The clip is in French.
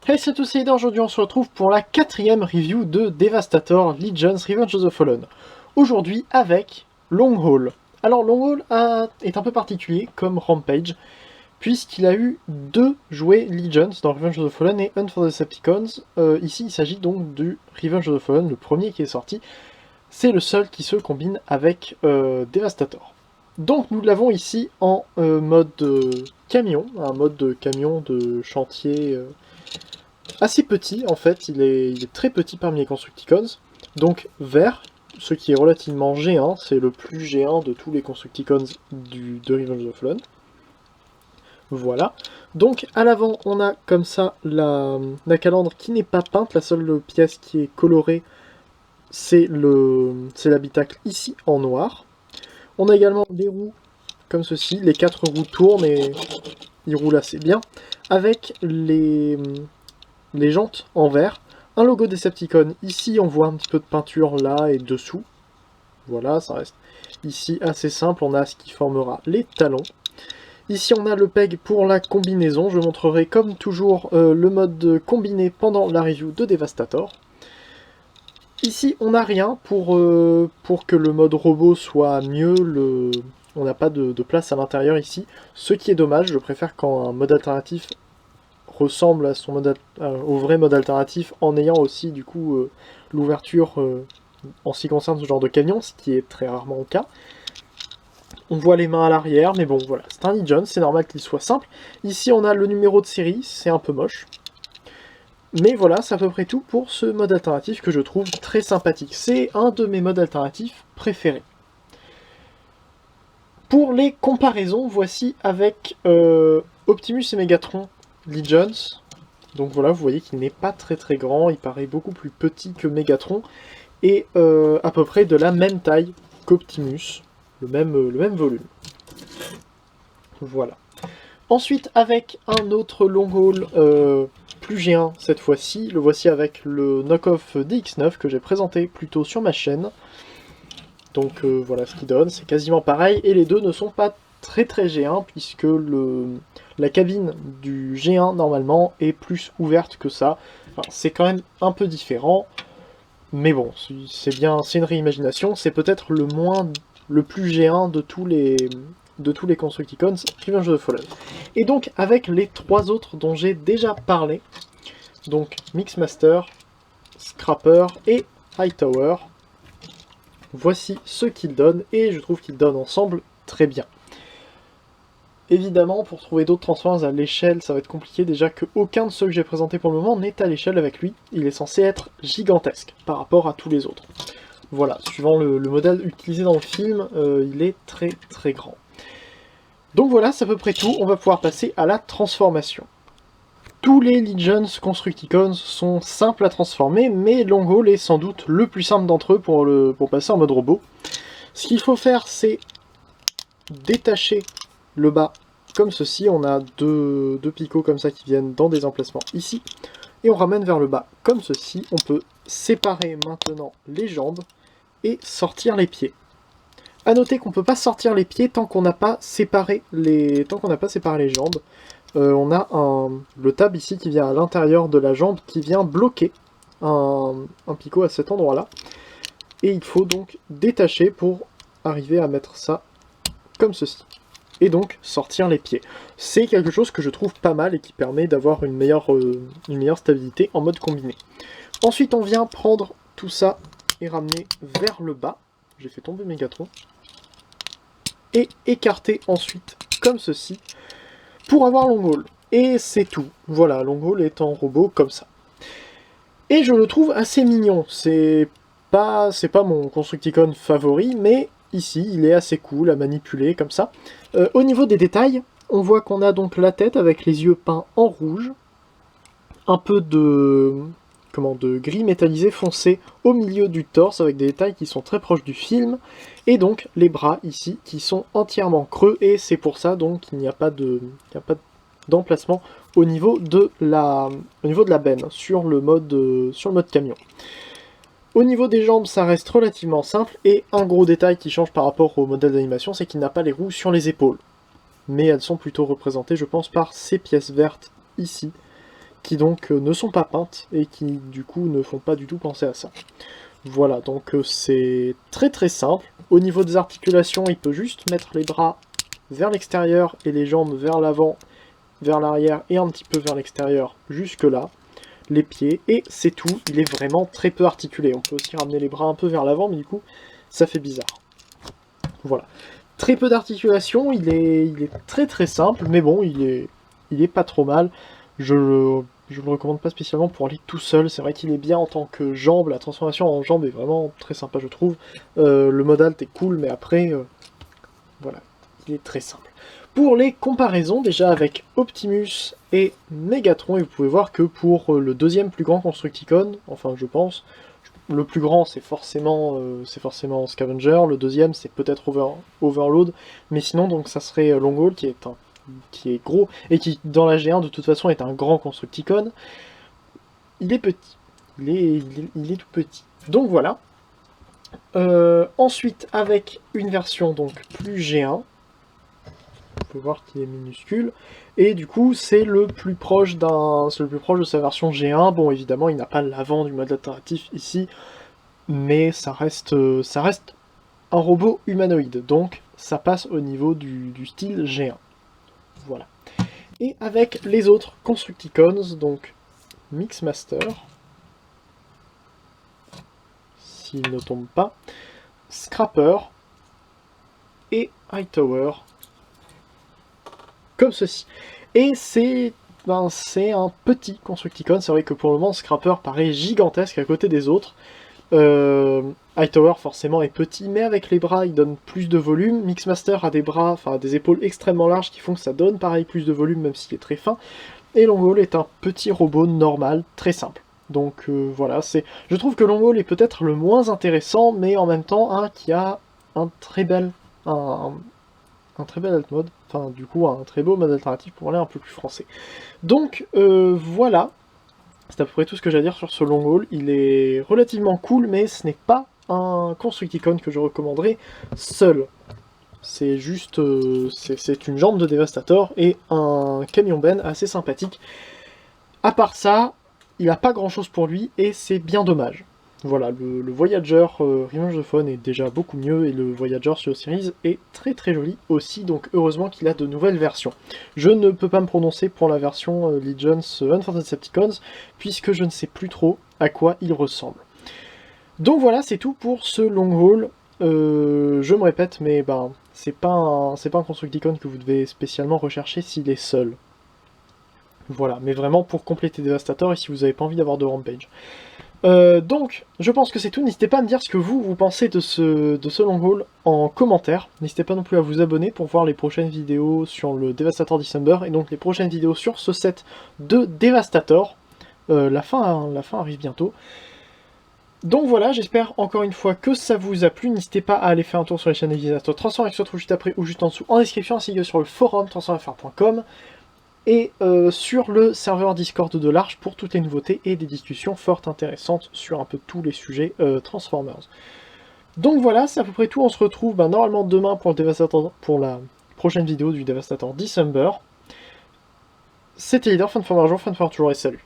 Hey, c'est tous, c'est Ida. Aujourd'hui on se retrouve pour la 4ème review de Devastator Legends Revenge of the Fallen. Aujourd'hui avec Long Haul. Alors Long Haul est un peu particulier comme Rampage, puisqu'il a eu deux jouets Legends dans Revenge of the Fallen et Hunt for the Decepticons. Ici il s'agit donc du Revenge of the Fallen, le premier qui est sorti. C'est le seul qui se combine avec Devastator. Donc nous l'avons ici en mode camion, un mode de camion de chantier assez petit en fait, il est très petit parmi les Constructicons, donc vert, ce qui est relativement géant, c'est le plus géant de tous les Constructicons de Revenge of the Fallen. Voilà. Donc à l'avant on a comme ça la calandre qui n'est pas peinte, la seule pièce qui est colorée c'est l'habitacle ici en noir. On a également des roues comme ceci, les 4 roues tournent et ils roulent assez bien, avec les jantes en vert, un logo Decepticon, ici on voit un petit peu de peinture là et dessous, voilà, ça reste ici assez simple, on a ce qui formera les talons. Ici on a le peg pour la combinaison, je montrerai comme toujours le mode combiné pendant la review de Devastator. Ici on n'a rien pour que le mode robot soit mieux, on n'a pas de place à l'intérieur ici, ce qui est dommage, je préfère quand un mode alternatif ressemble à son au vrai mode alternatif en ayant aussi du coup l'ouverture en ce qui concerne ce genre de camion, ce qui est très rarement le cas. On voit les mains à l'arrière, mais bon voilà, c'est un Legion, c'est normal qu'il soit simple. Ici on a le numéro de série, c'est un peu moche. Mais voilà, c'est à peu près tout pour ce mode alternatif que je trouve très sympathique. C'est un de mes modes alternatifs préférés. Pour les comparaisons, voici avec Optimus et Megatron Legions. Donc voilà, vous voyez qu'il n'est pas très grand, il paraît beaucoup plus petit que Megatron, et à peu près de la même taille qu'Optimus, le même volume. Voilà. Ensuite, avec un autre long haul plus géant cette fois-ci, le voici avec le knock-off DX9 que j'ai présenté plus tôt sur ma chaîne. Donc voilà ce qu'il donne, c'est quasiment pareil, et les deux ne sont pas très géants, puisque la cabine du G1 normalement est plus ouverte que ça. Enfin, c'est quand même un peu différent, mais bon, c'est bien, c'est une réimagination, c'est peut-être le plus géant de tous les Constructicons Revenge of the Fallen. Et donc avec les trois autres dont j'ai déjà parlé, donc Mixmaster, Scrapper et Hightower, voici ce qu'ils donnent, et je trouve qu'ils donnent ensemble très bien. Évidemment, pour trouver d'autres Transformers à l'échelle, ça va être compliqué, déjà qu'aucun de ceux que j'ai présentés pour le moment n'est à l'échelle avec lui. Il est censé être gigantesque par rapport à tous les autres. Voilà, suivant le modèle utilisé dans le film, il est très grand. Donc voilà, c'est à peu près tout, on va pouvoir passer à la transformation. Tous les Legions Constructicons sont simples à transformer, mais Long Haul est sans doute le plus simple d'entre eux pour passer en mode robot. Ce qu'il faut faire, c'est détacher le bas comme ceci. On a deux picots comme ça qui viennent dans des emplacements ici. Et on ramène vers le bas comme ceci. On peut séparer maintenant les jambes et sortir les pieds. A noter qu'on ne peut pas sortir les pieds tant qu'on n'a pas séparé les jambes. On a le tab ici qui vient à l'intérieur de la jambe qui vient bloquer un picot à cet endroit-là. Et il faut donc détacher pour arriver à mettre ça comme ceci. Et donc sortir les pieds. C'est quelque chose que je trouve pas mal et qui permet d'avoir une meilleure stabilité en mode combiné. Ensuite on vient prendre tout ça et ramener vers le bas. J'ai fait tomber Megatron. Et écarter ensuite comme ceci pour avoir Long Haul. Et c'est tout. Voilà, Long Haul est en robot comme ça. Et je le trouve assez mignon. C'est pas mon Constructicon favori, mais ici il est assez cool à manipuler comme ça. Au niveau des détails, on voit qu'on a donc la tête avec les yeux peints en rouge, un peu de gris métallisé foncé au milieu du torse avec des détails qui sont très proches du film, et donc les bras ici qui sont entièrement creux, et c'est pour ça donc qu'il n'y a pas d'emplacement au niveau de la benne sur le mode camion. Au niveau des jambes, ça reste relativement simple, et un gros détail qui change par rapport au modèle d'animation, c'est qu'il n'a pas les roues sur les épaules. Mais elles sont plutôt représentées, je pense, par ces pièces vertes ici, qui donc ne sont pas peintes, et qui du coup ne font pas du tout penser à ça. Voilà, donc c'est très très simple. Au niveau des articulations, il peut juste mettre les bras vers l'extérieur et les jambes vers l'avant, vers l'arrière et un petit peu vers l'extérieur, jusque là. Les pieds, et c'est tout. Il est vraiment très peu articulé. On peut aussi ramener les bras un peu vers l'avant, mais du coup, ça fait bizarre. Voilà. Très peu d'articulation, il est très très simple, mais bon, il est pas trop mal. Je le recommande pas spécialement pour aller tout seul. C'est vrai qu'il est bien en tant que jambe. La transformation en jambe est vraiment très sympa, je trouve. Le mode alt est cool, mais après, voilà, il est très simple. Pour les comparaisons, déjà avec Optimus et Megatron, et vous pouvez voir que pour le deuxième plus grand Constructicon, enfin je pense, le plus grand c'est forcément Scavenger, le deuxième c'est peut-être Overload, mais sinon donc ça serait Longhaul qui est gros, et qui dans la G1 de toute façon est un grand Constructicon. Il est petit, il est tout petit. Donc voilà. Ensuite avec une version donc plus G1, on peut voir qu'il est minuscule, et du coup c'est le plus proche de sa version G1. Bon, évidemment il n'a pas l'avant du mode alternatif ici, mais ça reste un robot humanoïde, donc ça passe au niveau du style G1. Voilà. Et avec les autres Constructicons, donc Mixmaster, s'il ne tombe pas, Scrapper et Hightower, comme ceci. Et c'est un petit Constructicon. C'est vrai que pour le moment Scrapper paraît gigantesque à côté des autres. Hightower forcément est petit, mais avec les bras il donne plus de volume. Mixmaster a des bras, enfin des épaules extrêmement larges qui font que ça donne pareil plus de volume même s'il est très fin. Et Longhaul est un petit robot normal, très simple. Donc voilà, je trouve que Longhaul est peut-être le moins intéressant, mais en même temps un qui a un très bel alt mode, enfin du coup un très beau mode alternatif pour aller un peu plus français. Donc voilà, c'est à peu près tout ce que j'ai à dire sur ce Longhaul. Il est relativement cool, mais ce n'est pas un Constructicon que je recommanderais seul. C'est juste, c'est une jambe de Devastator et un camion Ben assez sympathique. À part ça, il n'a pas grand chose pour lui et c'est bien dommage. Voilà, le Voyager Revenge of Fun est déjà beaucoup mieux, et le Voyager sur Series est très très joli aussi, donc heureusement qu'il a de nouvelles versions. Je ne peux pas me prononcer pour la version Legends Unfortunate Decepticons, puisque je ne sais plus trop à quoi il ressemble. Donc voilà, c'est tout pour ce Longhaul. Je me répète, mais ben, c'est pas un Constructicon que vous devez spécialement rechercher s'il est seul. Voilà, mais vraiment pour compléter Devastator et si vous n'avez pas envie d'avoir de Rampage. Donc, je pense que c'est tout. N'hésitez pas à me dire ce que vous pensez de ce Longhaul en commentaire. N'hésitez pas non plus à vous abonner pour voir les prochaines vidéos sur le Devastator December, et donc les prochaines vidéos sur ce set de Devastator. La fin arrive bientôt. Donc voilà, j'espère encore une fois que ça vous a plu. N'hésitez pas à aller faire un tour sur les chaînes d'utilisateurs Transform qui se retrouve juste après ou juste en dessous en description, ainsi que sur le forum transformfr.com. Et sur le serveur Discord de l'Arche pour toutes les nouveautés et des discussions fort intéressantes sur un peu tous les sujets Transformers. Donc voilà, c'est à peu près tout. On se retrouve normalement demain pour la prochaine vidéo du Devastator December. C'était Leader, fin de forme toujours et salut.